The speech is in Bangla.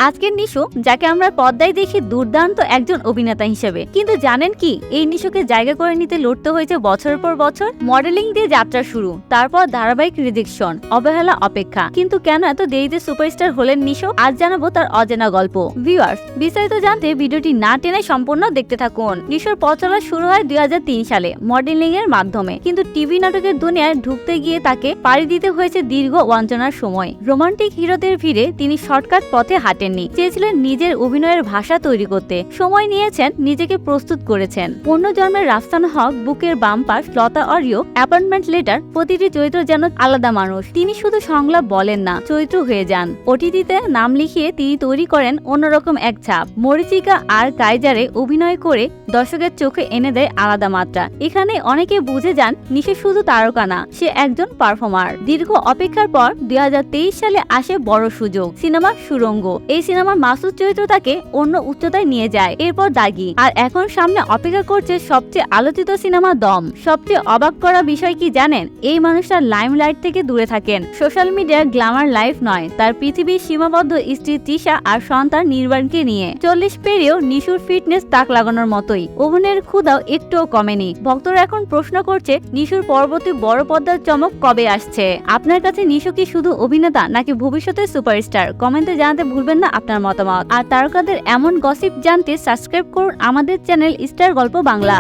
আজকের নিশো, যাকে আমরা পর্দায় দেখি দুর্দান্ত একজন অভিনেতা হিসেবে, কিন্তু জানেন কি এই নিশোকে জায়গা করে নিতে লড়তে হয়েছে বছরের পর বছর। মডেলিং দিয়ে যাত্রা শুরু, তারপর ধারাবাহিক রিজেকশন, অবহেলা, অপেক্ষা। কিন্তু কেন এত দেরিতে সুপারস্টার হলেন নিশো? আজ জানাবো তার অজানা গল্প। ভিউয়ার্স, বিস্তারিত জানতে ভিডিওটি না টেনে সম্পূর্ণ দেখতে থাকুন। নিশোর পথ চলা শুরু হয় 2003 সালে মডেলিং এর মাধ্যমে, কিন্তু টিভি নাটকের দুনিয়ায় ঢুকতে গিয়ে তাকে পাড়ি দিতে হয়েছে দীর্ঘ বঞ্চনার সময়। রোমান্টিক হিরোদের ভিড়ে তিনি শর্টকাট পথে হাঁটেননি, চেয়েছিলেন নিজের অভিনয়ের ভাষা তৈরি করতে। সময় নিয়েছেন, নিজেকে প্রস্তুত করেছেন। পুনর্জন্মের রাফসান হক, বুকের বাম পাশ, লতা অরিও, অ্যাপয়েন্টমেন্ট লেটার, প্রতিটি চরিত্র যেন আলাদা মানুষ। তিনি শুধু সংলাপ বলেন না, চরিত্র হয়ে যান। ওটিটিতে নাম লিখিয়ে তিনি তৈরি করেন অন্যরকম এক ছাপ। মরিচিকা আর কাইজারে অভিনয় করে দর্শকের চোখে এনে দেয় আলাদা মাত্রা। এখানে অনেকে বুঝে যান নিশো শুধু তারকা না, সে একজন পারফর্মার। দীর্ঘ অপেক্ষার পর 2023 সালে আসে বড় সুযোগ, সিনেমা সুরঙ্গ। এই সিনেমার মাসুদ চরিত্র তাকে অন্য উচ্চতায় নিয়ে যায়। এরপর দাগি, আর এখন সামনে অপেক্ষা করছে সবচেয়ে আলোচিত সিনেমা দম। সবচেয়ে অবাক করা বিষয় কি জানেন? এই মানুষটা লাইমলাইট থেকে দূরে থাকেন। সোশ্যাল মিডিয়ার গ্ল্যামার লাইফ নয়, তার পৃথিবীর সীমাবদ্ধ স্ত্রী তৃষা আর সন্তান নির্বাণকে নিয়ে। 40 পেরিয়েও নিশুর ফিটনেস তাক লাগানোর মতোই। অভিনয়ের ক্ষুধাও একটুও কমেনি। ভক্তরা এখন প্রশ্ন করছে নিশুর পরবর্তী বড় পর্দার চমক কবে আসছে। আপনার কাছে নিশো কি শুধু অভিনেতা নাকি ভবিষ্যতের সুপারস্টার? কমেন্টে জানাতে ভুলবেন না আপনার মতামত। আর তারকাদের এমন গসিপ জানতে সাবস্ক্রাইব করুন আমাদের চ্যানেল স্টার গল্প বাংলা।